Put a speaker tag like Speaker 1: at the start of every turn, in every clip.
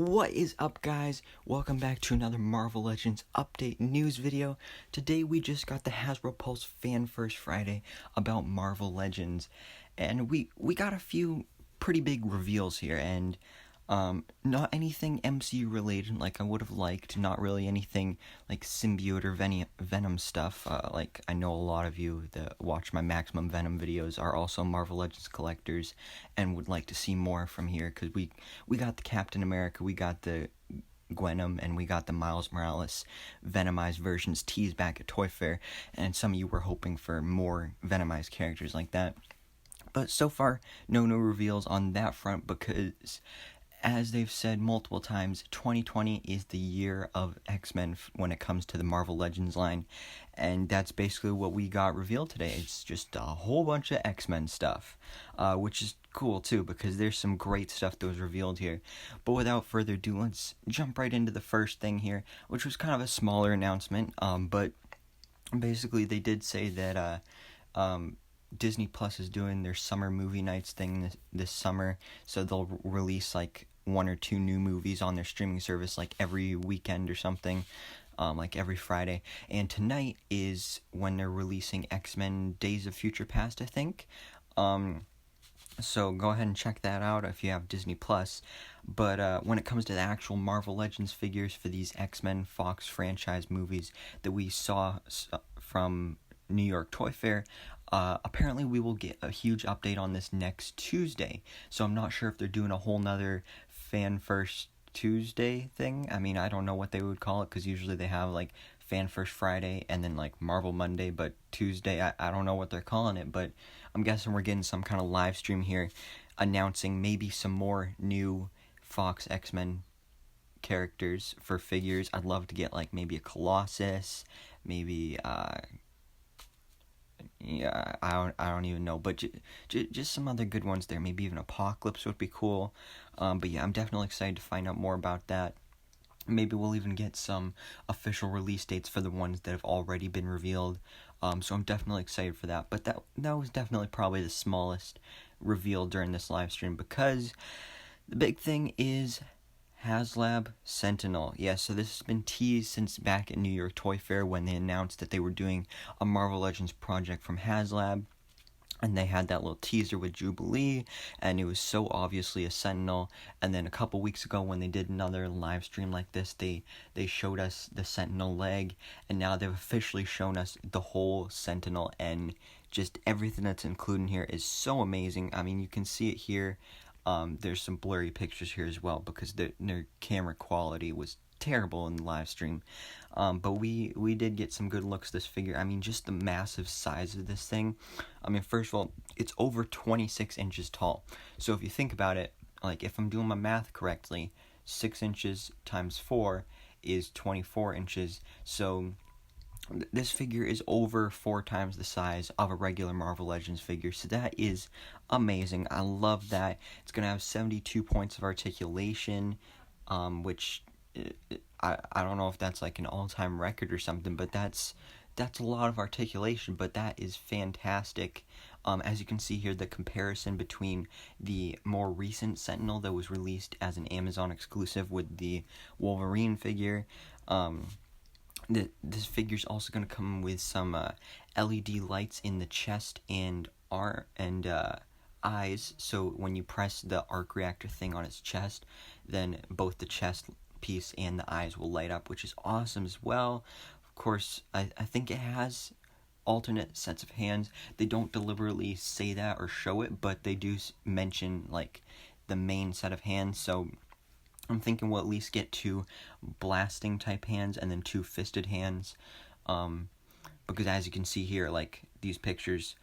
Speaker 1: What is up, guys? Welcome back to another Marvel Legends update news video. Today we just got the Hasbro Pulse Fan First Friday about Marvel Legends, and we got a few pretty big reveals here, and not anything MCU related like I would have liked, not really anything like symbiote or Venom stuff. Like I know a lot of you that watch my Maximum Venom videos are also Marvel Legends collectors and would like to see more from here, because we got the Captain America, we got the Gwenom, and we got the Miles Morales Venomized versions teased back at Toy Fair, and some of you were hoping for more Venomized characters like that. But so far, no new reveals on that front, because as they've said multiple times, 2020 is the year of X-Men when it comes to the Marvel Legends line, and that's basically what we got revealed today. It's just a whole bunch of X-Men stuff, which is cool too, because there's some great stuff that was revealed here. But without further ado, let's jump right into the first thing here, which was kind of a smaller announcement, but basically they did say that Disney Plus is doing their summer movie nights thing this summer, so they'll release like one or two new movies on their streaming service like every weekend or something, like every Friday. And tonight is when they're releasing X-Men Days of Future Past, I think. So go ahead and check that out if you have Disney Plus. But when it comes to the actual Marvel Legends figures for these X-Men Fox franchise movies that we saw from New York Toy Fair, apparently we will get a huge update on this next Tuesday. So I'm not sure if they're doing a whole nother Fan First Tuesday thing. I mean, I don't know what they would call it, because usually they have like Fan First Friday and then like Marvel Monday, but Tuesday, I don't know what they're calling it, but I'm guessing we're getting some kind of live stream here announcing maybe some more new Fox X-Men characters for figures. I'd love to get like maybe a Colossus, maybe yeah, I don't even know, but just some other good ones there. Maybe even Apocalypse would be cool. But yeah, I'm definitely excited to find out more about that. Maybe we'll even get some official release dates for the ones that have already been revealed. So I'm definitely excited for that. But that was definitely probably the smallest reveal during this live stream, because the big thing is HasLab Sentinel. Yeah, so this has been teased since back at New York Toy Fair when they announced that they were doing a Marvel Legends project from HasLab. And they had that little teaser with Jubilee, and it was so obviously a Sentinel. And then a couple weeks ago when they did another live stream like this, they showed us the Sentinel leg, and now they've officially shown us the whole Sentinel, and just everything that's included in here is so amazing. I mean, you can see it here. There's some blurry pictures here as well, because their camera quality was terrible in the live stream. But we did get some good looks at this figure. I mean, just the massive size of this thing. I mean, first of all, it's over 26 inches tall. So if you think about it, like if I'm doing my math correctly, 6 inches times 4 is 24 inches. So this figure is over 4 times the size of a regular Marvel Legends figure, so that is amazing. I love that. It's going to have 72 points of articulation, which I don't know if that's like an all-time record or something, but that's a lot of articulation, but that is fantastic. As you can see here, the comparison between the more recent Sentinel that was released as an Amazon exclusive with the Wolverine figure. This figure's also going to come with some LED lights in the chest and eyes, so when you press the arc reactor thing on its chest, then both the chest piece and the eyes will light up, which is awesome as well. Of course, I think it has alternate sets of hands. They don't deliberately say that or show it, but they do mention like the main set of hands, so I'm thinking we'll at least get 2 blasting type hands and then 2 fisted hands, because as you can see here, like these pictures,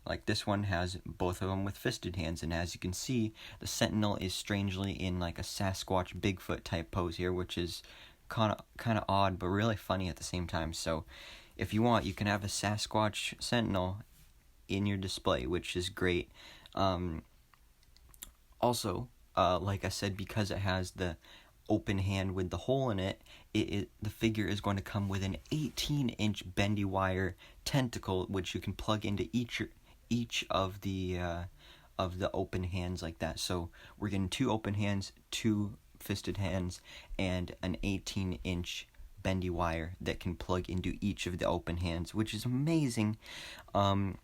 Speaker 1: like this one has both of them with fisted hands, and as you can see, the Sentinel is strangely in like a Sasquatch Bigfoot type pose here, which is kind of odd but really funny at the same time. So if you want, you can have a Sasquatch Sentinel in your display, which is great. Also, like I said, because it has the open hand with the hole in it, the figure is going to come with an 18-inch bendy wire tentacle, which you can plug into each of the open hands like that. So we're getting 2 open hands, 2 fisted hands, and an 18-inch bendy wire that can plug into each of the open hands, which is amazing. And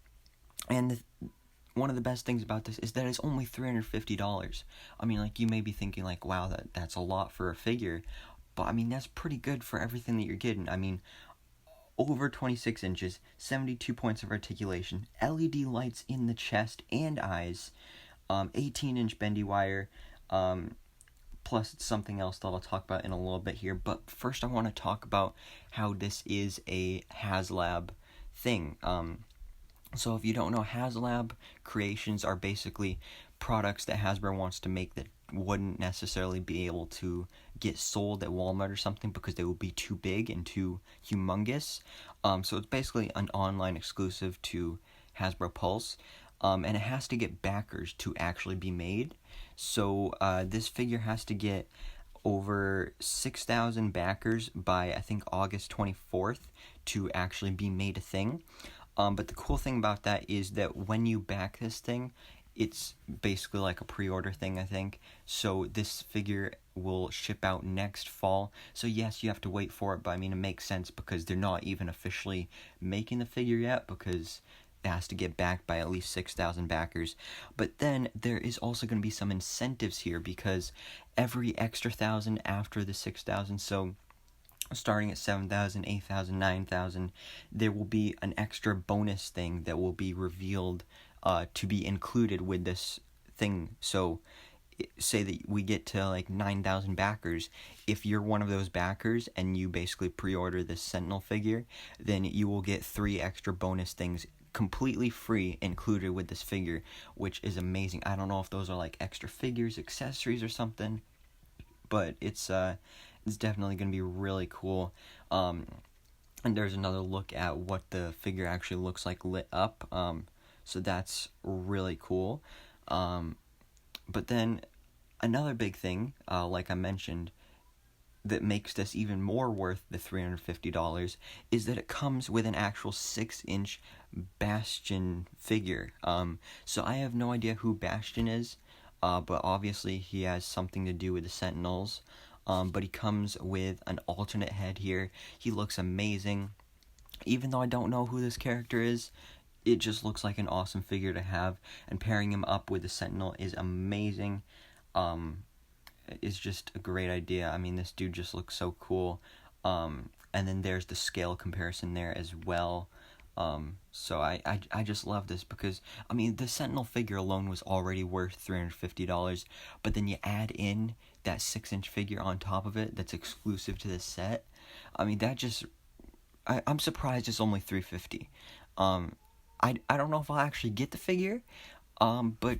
Speaker 1: one of the best things about this is that it's only $350. I mean, like, you may be thinking, like, wow, that's a lot for a figure, but I mean, that's pretty good for everything that you're getting. I mean, over 26 inches, 72 points of articulation, LED lights in the chest and eyes, 18-inch bendy wire, plus something else that I'll talk about in a little bit here. But first I want to talk about how this is a HasLab thing. So if you don't know, HasLab creations are basically products that Hasbro wants to make that wouldn't necessarily be able to get sold at Walmart or something because they would be too big and too humongous. So it's basically an online exclusive to Hasbro Pulse. And it has to get backers to actually be made. So this figure has to get over 6,000 backers by, I think, August 24th to actually be made a thing. But the cool thing about that is that when you back this thing, it's basically like a pre-order thing, I think. So this figure will ship out next fall. So yes, you have to wait for it, but I mean, it makes sense because they're not even officially making the figure yet because it has to get backed by at least 6,000 backers. But then there is also going to be some incentives here because every extra 1,000 after the 6,000, so starting at 7,000, 8,000, 9,000, there will be an extra bonus thing that will be revealed to be included with this thing. So say that we get to like 9,000 backers. If you're one of those backers and you basically pre-order this Sentinel figure, then you will get 3 extra bonus things completely free included with this figure, which is amazing. I don't know if those are like extra figures, accessories, or something, but it's definitely going to be really cool. And there's another look at what the figure actually looks like lit up. So that's really cool. But then another big thing, like I mentioned, that makes this even more worth the $350 is that it comes with an actual 6-inch Bastion figure. So I have no idea who Bastion is, but obviously he has something to do with the Sentinels. But he comes with an alternate head here. He looks amazing. Even though I don't know who this character is, it just looks like an awesome figure to have. And pairing him up with the Sentinel is amazing. It's just a great idea. I mean, this dude just looks so cool. And then there's the scale comparison there as well. So I just love this because, I mean, the Sentinel figure alone was already worth $350, but then you add in that 6-inch figure on top of it that's exclusive to this set. I mean, that just, I'm surprised it's only $350. I don't know if I'll actually get the figure, but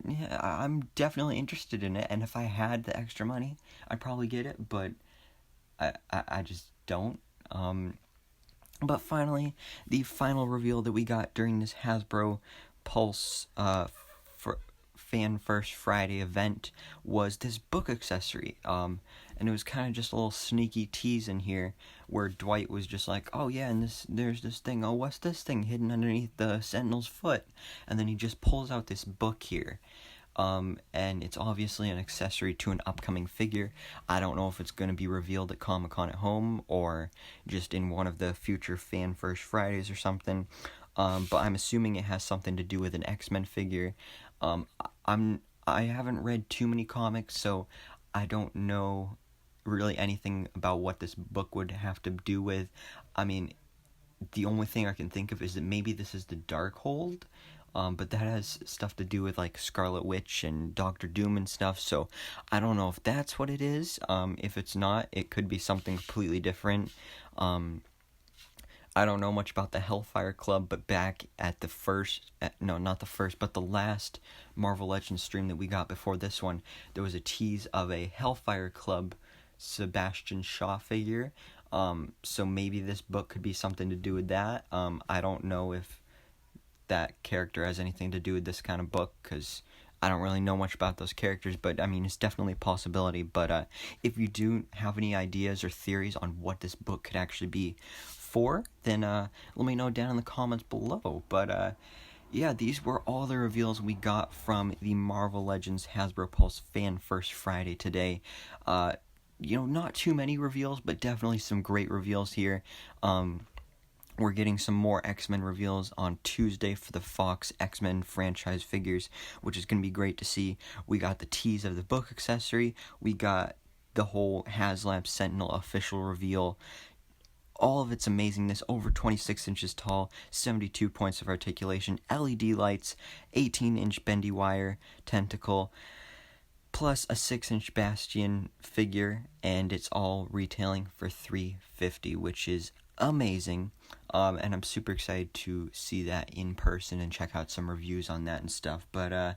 Speaker 1: yeah, I'm definitely interested in it, and if I had the extra money, I'd probably get it, but I just don't. But finally, the final reveal that we got during this Hasbro Pulse Fan First Friday event was this book accessory. And it was kind of just a little sneaky tease in here where Dwight was just like, oh yeah, and there's this thing, oh, what's this thing hidden underneath the Sentinel's foot? And then he just pulls out this book here. And it's obviously an accessory to an upcoming figure. I don't know if it's going to be revealed at Comic-Con at home or just in one of the future Fan First Fridays or something. But I'm assuming it has something to do with an X-Men figure. I haven't read too many comics, so I don't know really anything about what this book would have to do with. I mean, the only thing I can think of is that maybe this is the Darkhold. But that has stuff to do with like Scarlet Witch and Doctor Doom and stuff, so I don't know if that's what it is. If it's not, it could be something completely different. I don't know much about the Hellfire Club, but back at the last Marvel Legends stream that we got before this one, there was a tease of a Hellfire Club Sebastian Shaw figure. So maybe this book could be something to do with that. I don't know if that character has anything to do with this kind of book, because I don't really know much about those characters, but I mean, it's definitely a possibility. But if you do have any ideas or theories on what this book could actually be for, then let me know down in the comments below. But yeah, these were all the reveals we got from the Marvel Legends Hasbro Pulse Fan First Friday today. Uh, not too many reveals, but definitely some great reveals here. We're getting some more X-Men reveals on Tuesday for the Fox X-Men franchise figures, which is going to be great to see. We got the tease of the book accessory. We got the whole HasLab Sentinel official reveal. All of its amazingness, over 26 inches tall, 72 points of articulation, LED lights, 18-inch bendy wire tentacle, plus a 6-inch Bastion figure, and it's all retailing for $350, which is amazing. And I'm super excited to see that in person and check out some reviews on that and stuff. But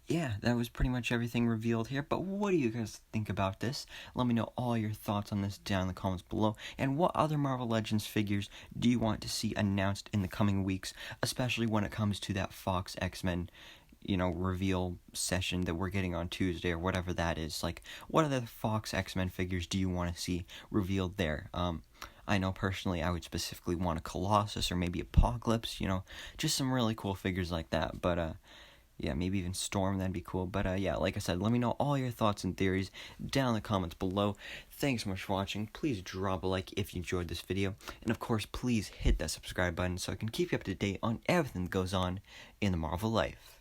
Speaker 1: yeah, that was pretty much everything revealed here. But what do you guys think about this? Let me know all your thoughts on this down in the comments below. And what other Marvel Legends figures do you want to see announced in the coming weeks, especially when it comes to that Fox X-Men reveal session that we're getting on Tuesday or whatever that is. Like, what other Fox X-Men figures do you want to see revealed there? I know personally I would specifically want a Colossus or maybe Apocalypse, just some really cool figures like that. But yeah, maybe even Storm, that'd be cool. But yeah, like I said, let me know all your thoughts and theories down in the comments below. Thanks so much for watching. Please drop a like if you enjoyed this video. And of course, please hit that subscribe button so I can keep you up to date on everything that goes on in the Marvel life.